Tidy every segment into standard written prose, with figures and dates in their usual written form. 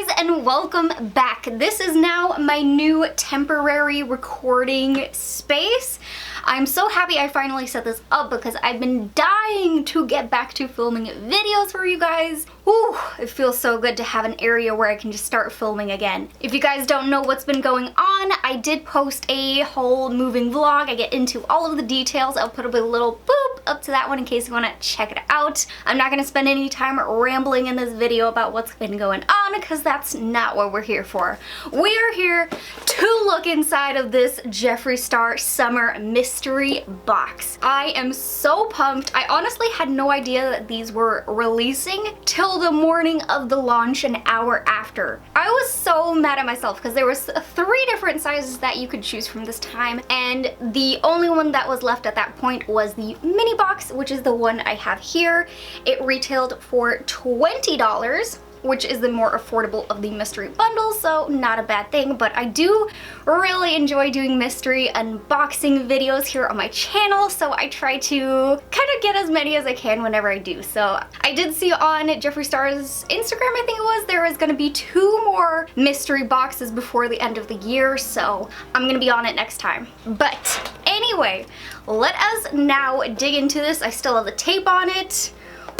guys, and welcome back. This is now my new temporary recording space. I'm so happy I finally set this up because I've been dying to get back to filming videos for you guys. Whew, it feels so good to have an area where I can just start filming again. If you guys don't know what's been going on, I did post a whole moving vlog. I get into all of the details. I'll put a little boop up to that one in case you want to check it out. I'm not going to spend any time rambling in this video about what's been going on because that's not what we're here for. We are here to look inside of this Jeffree Star Summer Mystery Box. I am so pumped. I honestly had no idea that these were releasing till the morning of the launch, an hour after. I was so mad at myself because there was 3 different sizes that you could choose from this time, and the only one that was left at that point was the mini box, which is the one I have here. It retailed for $20, which is the more affordable of the mystery bundles, so not a bad thing. But I do really enjoy doing mystery unboxing videos here on my channel, so I try to kind of get as many as I can whenever I do. So I did see on Jeffree Star's Instagram, I think it was, there was gonna be 2 more mystery boxes before the end of the year, so I'm gonna be on it next time. But anyway, let us now dig into this. I still have the tape on it.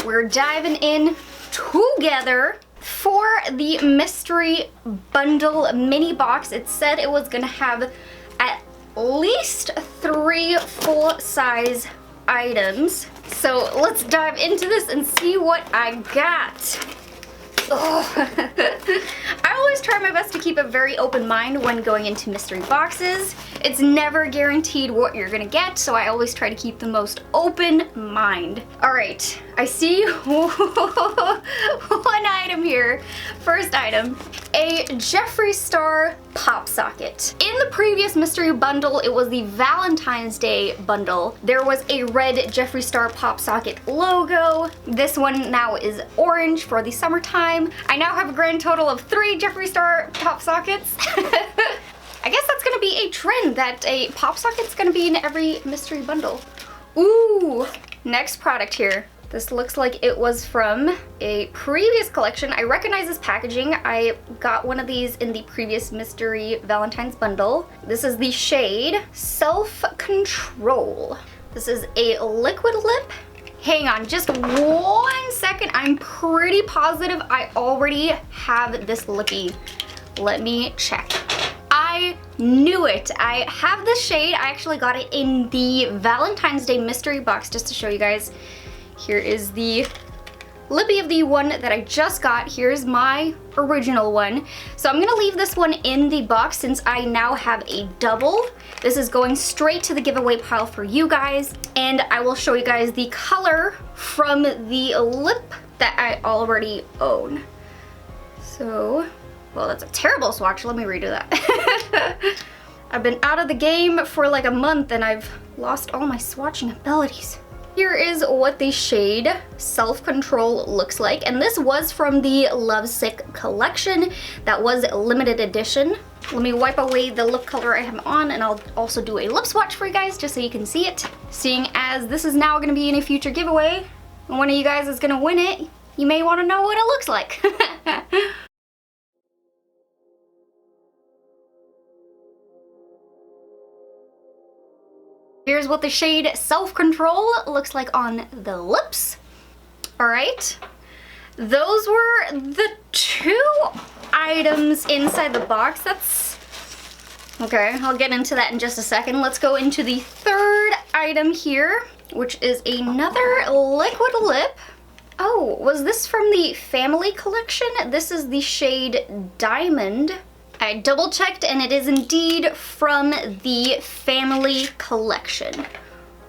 We're diving in together. For the mystery bundle mini box, it said it was gonna have at least 3 full-size items. So let's dive into this and see what I got. I always try my best to keep a very open mind when going into mystery boxes. It's never guaranteed what you're gonna get, so I always try to keep the most open mind. Alright, I see one item here. First item, a Jeffree Star pop socket. In the previous mystery bundle, it was the Valentine's Day bundle. There was a red Jeffree Star pop socket logo. This one now is orange for the summertime. I now have a grand total of 3 Jeffree Star pop sockets. I guess that's gonna be a trend that a pop socket's gonna be in every mystery bundle. Ooh, next product here. This looks like it was from a previous collection. I recognize this packaging. I got one of these in the previous mystery Valentine's bundle. This is the shade Self-Control. This is a liquid lip. Hang on just 1 second. I'm pretty positive I already have this lippy. Let me check. I knew it. I have this shade. I actually got it in the Valentine's Day mystery box just to show you guys. Here is the lippy of the one that I just got. Here's my original one. So I'm gonna leave this one in the box since I now have a double. This is going straight to the giveaway pile for you guys. And I will show you guys the color from the lip that I already own. So, well, that's a terrible swatch. Let me redo that. I've been out of the game for like a month and I've lost all my swatching abilities. Here is what the shade Self-Control looks like, and this was from the Lovesick collection that was limited edition. Let me wipe away the lip color I have on, and I'll also do a lip swatch for you guys just so you can see it. Seeing as this is now going to be in a future giveaway, and one of you guys is going to win it, you may want to know what it looks like. Here's what the shade Self-Control looks like on the lips. Alright, those were the 2 items inside the box. That's okay, I'll get into that in just a second. Let's go into the 3rd item here, which is another liquid lip. Oh, was this from the family collection? This is the shade Diamond. I double checked and it is indeed from the family collection.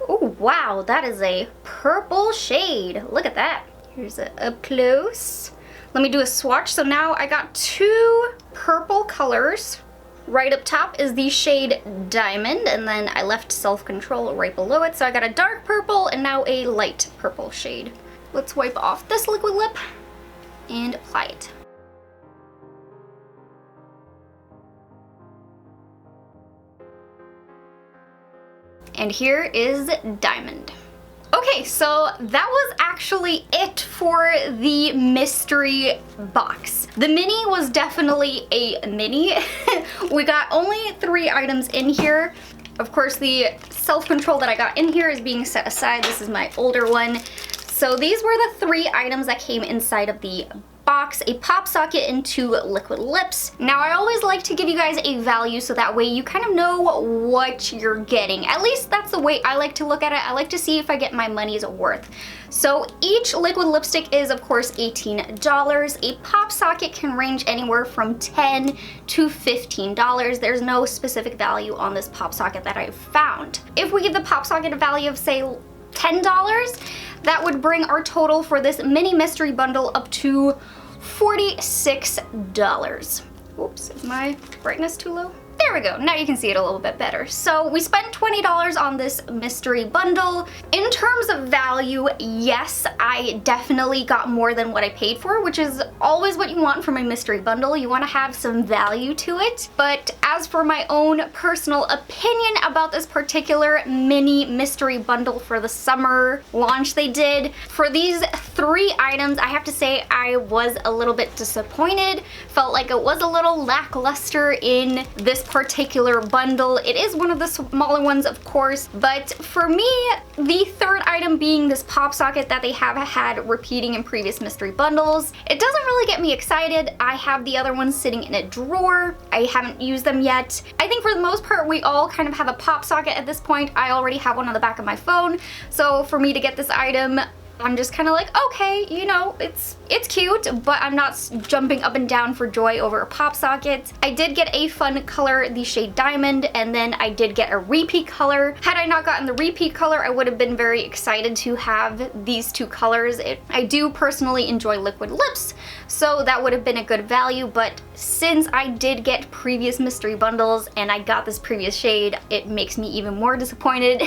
Oh wow, that is a purple shade. Look at that. Here's a up close. Let me do a swatch. So now I got 2 purple colors. Right up top is the shade Diamond, and then I left Self-Control right below it. So I got a dark purple and now a light purple shade. Let's wipe off this liquid lip and apply it. And here is Diamond. Okay, so that was actually it for the mystery box. The mini was definitely a mini. We got only 3 items in here. Of course, the self-control that I got in here is being set aside. This is my older one. So these were the 3 items that came inside of the box: a pop socket and 2 liquid lips. Now, I always like to give you guys a value so that way you kind of know what you're getting. At least that's the way I like to look at it. I like to see if I get my money's worth. So each liquid lipstick is, of course, $18. A pop socket can range anywhere from $10 to $15. There's no specific value on this pop socket that I've found. If we give the pop socket a value of, say, $10, that would bring our total for this mini mystery bundle up to $46. Whoops, is my brightness too low? There we go, now you can see it a little bit better. So we spent $20 on this mystery bundle. In terms of value, yes, I definitely got more than what I paid for, which is always what you want from a mystery bundle. You want to have some value to it. But as for my own personal opinion about this particular mini mystery bundle for the summer launch they did, for these 3 items, I have to say I was a little bit disappointed. Felt like it was a little lackluster in this particular bundle. It is one of the smaller ones, of course, but for me, the 3rd item being this pop socket that they have had repeating in previous mystery bundles, it doesn't really get me excited. I have the other ones sitting in a drawer. I haven't used them yet. I think for the most part, we all kind of have a pop socket at this point. I already have one on the back of my phone, so for me to get this item, I'm just kind of like, okay, you know, it's cute, but I'm not jumping up and down for joy over a pop socket. I did get a fun color, the shade Diamond, and then I did get a repeat color. Had I not gotten the repeat color, I would have been very excited to have these 2 colors. I do personally enjoy liquid lips, so that would have been a good value, but since I did get previous mystery bundles and I got this previous shade, it makes me even more disappointed.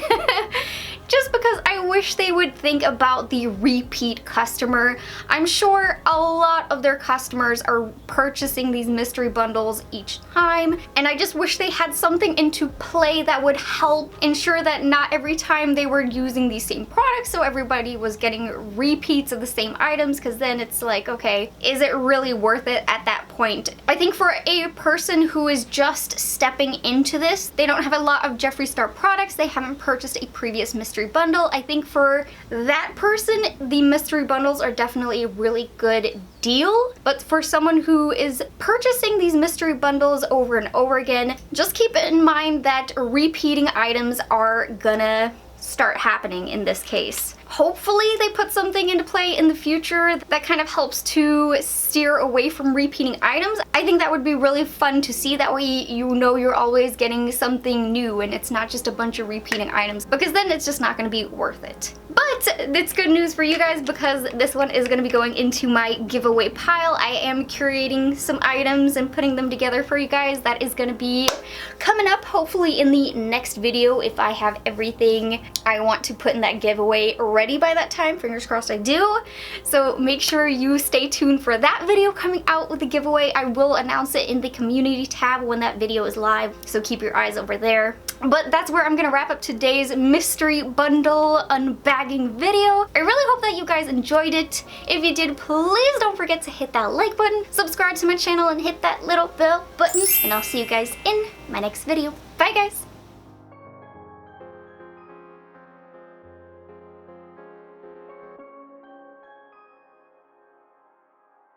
Just because I wish they would think about the repeat customer. I'm sure a lot of their customers are purchasing these mystery bundles each time, and I just wish they had something into play that would help ensure that not every time they were using the same products, so everybody was getting repeats of the same items, because then it's like, okay, is it really worth it at that point? I think for a person who is just stepping into this, they don't have a lot of Jeffree Star products, they haven't purchased a previous mystery bundle. I think for that person, the mystery bundles are definitely a really good deal. But for someone who is purchasing these mystery bundles over and over again, just keep in mind that repeating items are gonna start happening in this case. Hopefully they put something into play in the future that kind of helps to steer away from repeating items. I think that would be really fun to see. That way you know you're always getting something new and it's not just a bunch of repeating items, because then it's just not going to be worth it. But it's good news for you guys, because this one is going to be going into my giveaway pile. I am curating some items and putting them together for you guys. That is going to be coming up hopefully in the next video if I have everything I want to put in that giveaway ready by that time. Fingers crossed I do. So make sure you stay tuned for that video coming out with the giveaway. I will announce it in the community tab when that video is live, so keep your eyes over there. But that's where I'm gonna wrap up today's mystery bundle unbagging video. I really hope that you guys enjoyed it. If you did, please don't forget to hit that like button, subscribe to my channel, and hit that little bell button, and I'll see you guys in my next video. Bye guys!